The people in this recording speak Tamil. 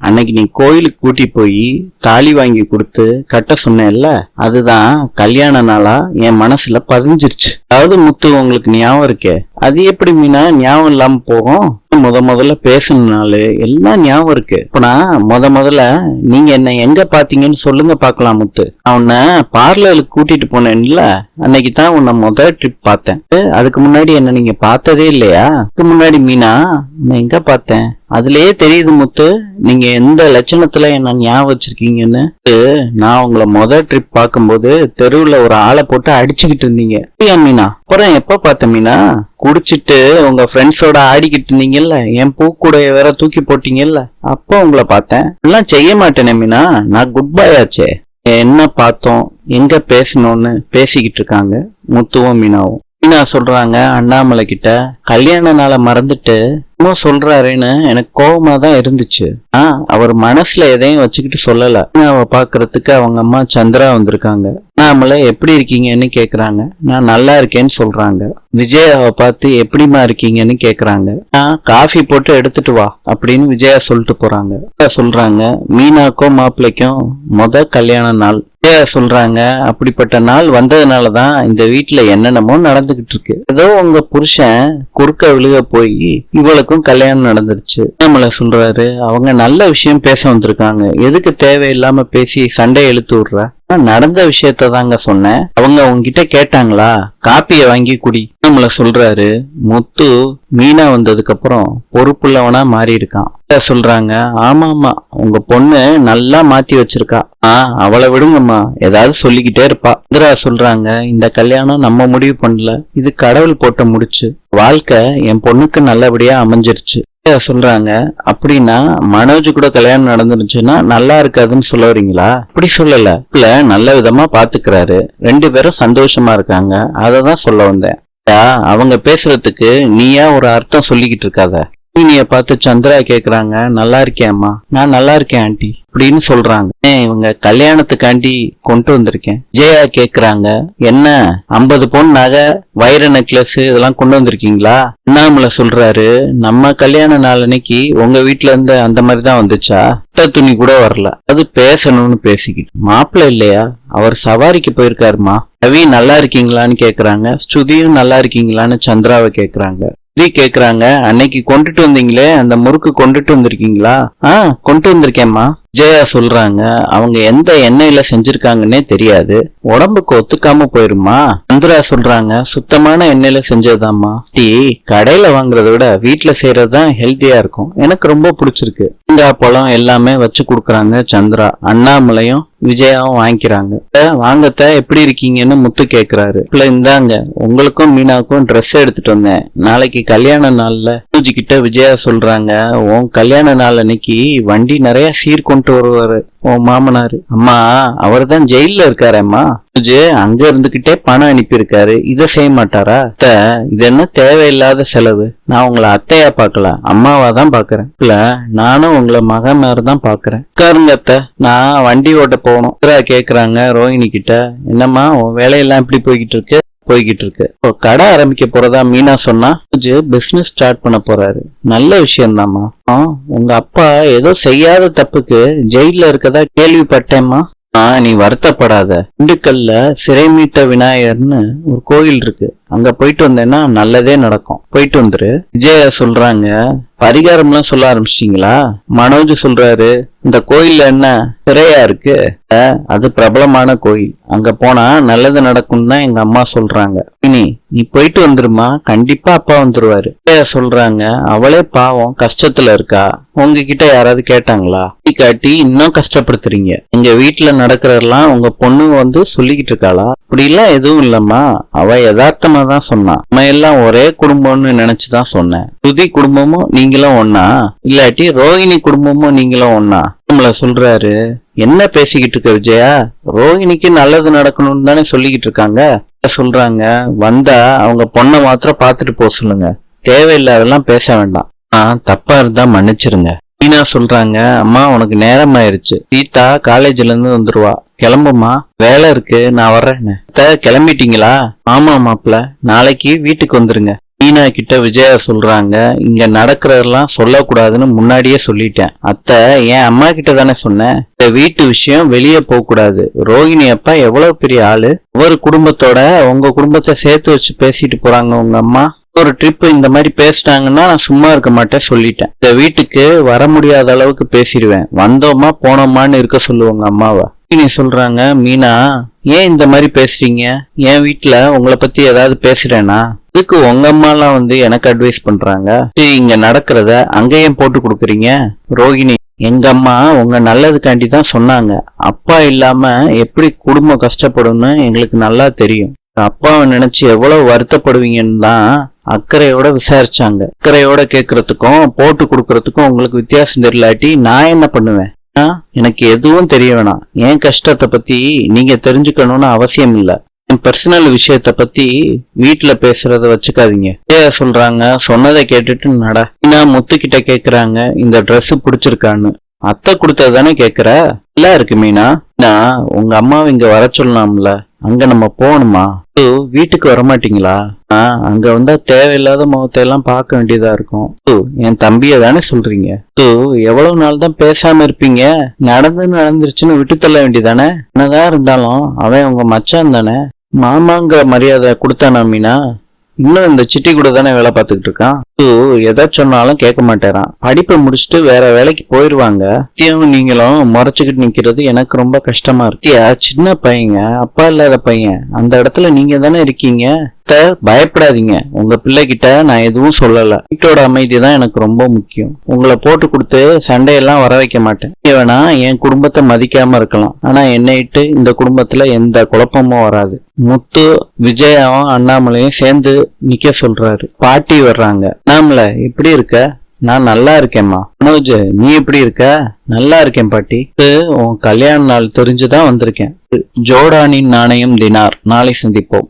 அன்னைக்கு நீ கோயிலுக்கு கூட்டி போய் தாலி வாங்கி கொடுத்து கட்ட சொன்னேல்ல, அதுதான் கல்யாண நாளா என் மனசுல பதிஞ்சிருச்சு. அதாவது முத்து, உங்களுக்கு ஞாபகம் இருக்கே, அது எப்படி மீனா ஞாபகம் இல்லாம போகும்? முதல்ல பேசணும்னாலு எல்லாம் ஞாபகம் இருக்கு. இப்ப நான் முதல்ல நீங்க என்ன எங்க பாத்தீங்கன்னு சொல்லுங்க பாக்கலாம் முத்து. நான் உன்னை பார்லருக்கு கூட்டிட்டு போனேன்ல, அன்னைக்கு தான் உன்னை முதல் ட்ரிப் பார்த்தேன். அதுக்கு முன்னாடி என்ன நீங்க பார்த்ததே இல்லையா? அதுக்கு முன்னாடி மீனா நான் எங்க பார்த்தேன்? அதுலயே தெரியுது முத்து, நீங்க எந்த லட்சணத்துல என்ன ஞாபகம் வச்சிருக்கீங்கன்னு. நான் உங்களை முதல் ட்ரிப் பார்க்கும்போது தெருவுல ஒரு ஆளை போட்டு அடிச்சுக்கிட்டு இருந்தீங்க மீனா. அப்புறம் எப்ப பார்த்த மீனா? குடிச்சிட்டு உங்க ஃப்ரெண்ட்ஸோட ஆடிக்கிட்டு இருந்தீங்கல்ல, என் பூக்கூடைய வேற தூக்கி போட்டீங்கல்ல, அப்ப உங்களை பார்த்தேன். எல்லாம் செய்ய மாட்டேனே மீனா, நான் குட் பாய் ஆச்சே. என்ன பார்த்தோம், எங்க பேசணும்னு பேசிக்கிட்டு இருக்காங்க முத்துவும் மீனாவும். மீனா சொல்றாங்க அண்ணாமலை கிட்ட, கல்யாண நாளை மறந்துட்டு சொல்றாருன்னு எனக்கு கோபமா தான் இருந்துச்சு. அவர் மனசுல எதையும் வச்சுக்கிட்டு சொல்லல. அவ பாக்குறதுக்கு அவங்க அம்மா சந்திரா வந்திருக்காங்க. அண்ணாமலை எப்படி இருக்கீங்கன்னு கேக்குறாங்க. நான் நல்லா இருக்கேன்னு சொல்றாங்க. விஜயாவை பார்த்து எப்படிமா இருக்கீங்கன்னு கேக்குறாங்க. காஃபி போட்டு எடுத்துட்டு வா அப்படின்னு விஜயா சொல்லிட்டு போறாங்க. சொல்றாங்க மீனாக்கும் மாப்பிள்ளைக்கும் கல்யாண நாள். விஜயா சொல்றாங்க அப்படிப்பட்ட நாள் வந்ததுனாலதான் இந்த வீட்டுல என்னென்னமோ நடந்துகிட்டு இருக்கு. ஏதோ உங்க புருஷன் குறுக்க விழுக போய் இவளுக்கும் கல்யாணம் நடந்துருச்சு. நம்மள சொல்றாரு, அவங்க நல்ல விஷயம் பேச வந்திருக்காங்க, எதுக்கு தேவையில்லாம பேசி சண்டை இழுத்து விடுற? நடந்த விஷயத்த தாங்க சொன்னேன். அவங்க உங்ககிட்ட கேட்டாங்களா? காப்பிய வாங்கி குடி. நம்மள சொல்றாரு, முத்து மீனா வந்ததுக்கு அப்புறம் பொறுப்புள்ளவனா மாறி இருக்கான். சொல்றாங்க ஆமா உங்க பொண்ணு நல்லா மாத்தி வச்சிருக்கா. அவளை விடுங்கம்மா, ஏதாவது சொல்லிக்கிட்டே இருப்பா. இந்திரா சொல்றாங்க, இந்த கல்யாணம் நம்ம முடிவு பண்ணல, இது கடவுள் போட்ட முடிச்சு. வாழ்க்கை என் பொண்ணுக்கு நல்லபடியா அமைஞ்சிருச்சு. சொல்றாங்க அப்படின்னா மனோஜ் கூட கல்யாணம் நடந்துருச்சுன்னா நல்லா இருக்காதுன்னு சொல்ல வரீங்களா? அப்படி சொல்லல, நல்ல விதமா பாத்துக்கிறாரு, 2 பேரும் சந்தோஷமா இருக்காங்க, அததான் சொல்ல வந்தேன். அவங்க பேசுறதுக்கு நீயா ஒரு அர்த்தம் சொல்லிக்கிட்டு இருக்காத. நீய பார்த்து சந்திரா கேக்குறாங்க, நல்லா இருக்கேம்மா? நான் நல்லா இருக்கேன் ஆண்டி அப்படின்னு சொல்றாங்க. இவங்க கல்யாணத்துக்காண்டி கொண்டு வந்திருக்கேன். ஜெயா கேக்குறாங்க, என்ன 50 பவுன் நகை, வைர நெக்லஸ் இதெல்லாம் கொண்டு வந்திருக்கீங்களா? அண்ணாமலை சொல்றாரு, நம்ம கல்யாண நாள் அன்னைக்கு உங்க வீட்டுல இருந்து அந்த மாதிரிதான் வந்துச்சா? துணி கூட வரல, அது பேசணும்னு பேசிக்கிட்டு. மாப்பிள்ள இல்லையா, அவர் சவாரிக்கு போயிருக்காருமா. ரவி நல்லா இருக்கீங்களான்னு கேக்குறாங்க. ஸ்ருதியும் நல்லா இருக்கீங்களான்னு சந்திராவை கேக்குறாங்க. கேக்குறாங்க, அன்னைக்கு கொண்டுட்டு வந்தீங்களே அந்த முறுக்கு கொண்டுட்டு வந்திருக்கீங்களா? கொண்டு வந்திருக்கேம்மா. ஜெயா சொல்றாங்க, அவங்க எந்த எண்ணெயில செஞ்சிருக்காங்கன்னே தெரியாது, உடம்புக்கு ஒத்துக்காம போயிருமா? சந்திரா சொல்றாங்க, சுத்தமான எண்ணெயில செஞ்சதுதாம்மா. கடையில வாங்குறத விட வீட்டுல செய்யறதுதான் ஹெல்த்தியா இருக்கும், எனக்கு ரொம்ப பிடிச்சிருக்கு. தேங்காய் பழம் எல்லாமே வச்சு குடுக்கறாங்க சந்திரா. அண்ணாமலையும் விஜயாவும் வாங்கிக்கிறாங்க. வாங்கத்த எப்படி இருக்கீங்கன்னு முத்து கேக்குறாரு. இந்தாங்க உங்களுக்கும் மீனாவுக்கும் ட்ரெஸ் எடுத்துட்டு வந்தேன், நாளைக்கு கல்யாண நாள்ல. கிட்ட விஜயா சொல்றாங்க, உன் கல்யாண நாள் அன்னைக்கு வண்டி நிறைய சீர் கொண்டு வருவாரு உன் மாமனாரு. அம்மா அவர் தான் ஜெயில இருக்காரம்மா. அங்க இருந்துகிட்டே பணம் அனுப்பியிருக்காரு, இதை செய்ய மாட்டாரா? இது என்ன தேவையில்லாத செலவு? நான் உங்களை அத்தையா பாக்கல, அம்மாவா தான் பாக்குறேன். இல்ல நானும் உங்களை மகனாரு தான் பாக்குறேன். உட்காருங்க அத்தை, நான் வண்டி ஓட்ட போகணும். கேக்குறாங்க ரோஹிணி கிட்ட, என்னம்மா உன் வேலையெல்லாம் எப்படி போய்கிட்டு இருக்கு? இப்போ கடை ஆரம்பிக்க போறதா மீனா சொன்னா, பிசினஸ் ஸ்டார்ட் பண்ண போறாரு. நல்ல விஷயம் தான்மா. உங்க அப்பா ஏதோ செய்யாத தப்புக்கு ஜெயில இருக்கதா கேள்விப்பட்டேம்மா. நீ வருத்தப்படாத, திண்டுக்கல்ல சிறை மீட்ட விநாயகர்னு ஒரு கோயில் இருக்கு, அங்க போயிட்டு வந்தேன்னா நல்லதே நடக்கும், போயிட்டு வந்துரு. விஜயா சொல்றாங்க, பரிகாரம் எல்லாம் சொல்ல ஆரம்பிச்சிட்டீங்களா? மனோஜ் சொல்றாரு, இந்த கோயில்ல என்ன சிறையா இருக்கு? அது பிரபலமான கோயில், அங்க போனா நல்லது நடக்கும் தான் எங்க அம்மா சொல்றாங்க. நீ போயிட்டு வந்துருமா, கண்டிப்பா அப்பா வந்துருவாரு. சொல்றாங்க, அவளே பாவம் கஷ்டத்துல இருக்கா, உங்ககிட்ட யாராவது கேட்டாங்களா? காட்டி இன்னும் கஷ்டப்படுத்துறீங்க. எங்க வீட்டுல நடக்கிறதெல்லாம் உங்க பொண்ணு வந்து சொல்லிக்கிட்டு இருக்காளா? அப்படி எல்லாம் எதுவும் இல்லம்மா, அவ யதார்த்தமா தான் சொன்னா. நம்ம எல்லாம் ஒரே குடும்பம்னு நினைச்சுதான் சொன்னேன். சுதி குடும்பமும் நீங்களும் ஒன்னா, இல்லாட்டி ரோஹிணி குடும்பமும் நீங்களும் ஒன்னா. நம்மள சொல்றாரு, என்ன பேசிக்கிட்டு இருக்க விஜயா? ரோஹிணிக்கு நல்லது நடக்கணும்னு தானே சொல்லிக்கிட்டு இருக்காங்க. சொல்றாங்க, வந்தா அவங்க பொண்ணை மாத்திரம் பாத்துட்டு போக சொல்லுங்க, தேவையில்லாதெல்லாம் பேச வேண்டாம். தப்பா இருந்தா மன்னிச்சிருங்க. மீனா சொல்றாங்க, அம்மா உனக்கு நேரம் ஆயிருச்சு, சீதா காலேஜ்ல இருந்து வந்துருவா, கிளம்புமா, வேலை இருக்கு, நான் வர்றேன். கிளம்பிட்டீங்களா? ஆமா மாப்பிள்ள, நாளைக்கு வீட்டுக்கு வந்துருங்க. மீனா கிட்ட விஜயா சொல்றாங்க, இங்க நடக்கிறதெல்லாம் சொல்லக்கூடாதுன்னு முன்னாடியே சொல்லிட்டேன். அத்தை, என் அம்மா கிட்ட தானே சொன்னேன். இந்த வீட்டு விஷயம் வெளியே போக கூடாது. ரோகிணி அப்பா எவ்வளவு பெரிய ஆளு, ஒரு குடும்பத்தோட உங்க குடும்பத்தை சேர்த்து வச்சு பேசிட்டு போறாங்க உங்க அம்மா. ஒரு ட்ரிப் இந்த மாதிரி பேசிட்டாங்கன்னா நான் சும்மா இருக்க மாட்டேன் சொல்லிட்டேன். இந்த வீட்டுக்கு வர முடியாத அளவுக்கு பேசிடுவேன். வந்தோமா போனோமான்னு இருக்க சொல்லுவாங்க அம்மாவை. நீ சொல்றாங்க, மீனா ஏன் இந்த மாதிரி பேசுறீங்க? என் வீட்டுல உங்களை பத்தி ஏதாவது பேசுறேனா? இதுக்கு உங்க அம்மா எல்லாம் எனக்கு அட்வைஸ் பண்றாங்க. இங்க நடக்கிறத அங்கேயும் போட்டு கொடுக்குறீங்க. ரோகிணி, எங்க அம்மா உங்க நல்லதுக்காண்டி தான் சொன்னாங்க. அப்பா இல்லாம எப்படி குடும்பம் கஷ்டப்படும்னு எங்களுக்கு நல்லா தெரியும். அப்பாவை நினைச்சு எவ்வளவு வருத்தப்படுவீங்கன்னு தான் அக்கறையோட விசாரிச்சாங்க. அக்கறையோட கேட்கறதுக்கும் போட்டு கொடுக்கறதுக்கும் உங்களுக்கு வித்தியாசம் தெரியலாட்டி நான் என்ன பண்ணுவேன்? எனக்கு எதுவும் தெரிய வேணாம். என் கஷ்டத்தை பத்தி நீங்க தெரிஞ்சுக்கணும்னு அவசியம் இல்ல. என் பர்சனல் விஷயத்த பத்தி வீட்டுல பேசுறத வச்சுக்காதீங்க. சொல்றாங்க, சொன்னதை கேட்டுட்டு நட. முத்துக்கிட்ட கேக்குறாங்க, இந்த ட்ரெஸ் பிடிச்சிருக்கான்னு. அத்தை கொடுத்ததானே கேக்குற? நல்லா இருக்கு மீனா. உங்க அம்மாவை இங்க வர சொல்லலாம்ல, அங்க நம்ம போகணுமா? வீட்டுக்கு வரமாட்டீங்களா? அங்க வந்தா தேவையில்லாத முகத்தை எல்லாம் பார்க்க வேண்டியதா இருக்கும். என் தம்பிய தானே சொல்றீங்க? எவ்வளவு நாள் தான் பேசாம இருப்பீங்க? நடந்துருச்சுன்னு விட்டு தள்ள வேண்டியதானே? என்னதான் இருந்தாலும் அவன் உங்க மச்சான் தானே. மாமாங்கிற மரியாதை கொடுத்தானா மீனா? இன்னும் இந்த சிட்டி கூட தானே வேலை பார்த்துக்கிட்டு இருக்கான். எதை சொன்னாலும் கேட்க மாட்டேறான். படிப்பை முடிச்சுட்டு வேற வேலைக்கு போயிருவாங்க. நீங்களும் முறைச்சுக்கிட்டு நிக்கிறது எனக்கு ரொம்ப கஷ்டமா இருக்கு. சின்ன பையங்க, அப்பா இல்லாத பையன், அந்த இடத்துல நீங்க தானே இருக்கீங்க. பயப்படாதீங்க. உங்க பிள்ளைகிட்ட நான் எதுவும் சொல்லல. வீட்டோட அமைதி தான் எனக்கு ரொம்ப முக்கியம். உங்களை போட்டு கொடுத்து சண்டையெல்லாம் வர வைக்க மாட்டேன். வேணா என் குடும்பத்தை மதிக்காம இருக்கலாம், ஆனா என்னைட்டு இந்த குடும்பத்துல எந்த குழப்பமும் வராது. முத்து விஜயாவும் அண்ணாமலையும் சேர்ந்து நிக்க சொல்றாரு. பாட்டி வர்றாங்க. அண்ணாமலை எப்படி இருக்க? நான் நல்லா இருக்கேம்மா. மனோஜ், நீ எப்படி இருக்க? நல்லா இருக்கேன் பாட்டி. உன் கல்யாண நாள் தெரிஞ்சுதான் வந்திருக்கேன். ஜோர்டானின் நாணயம் தினார். நாளை சந்திப்போம்.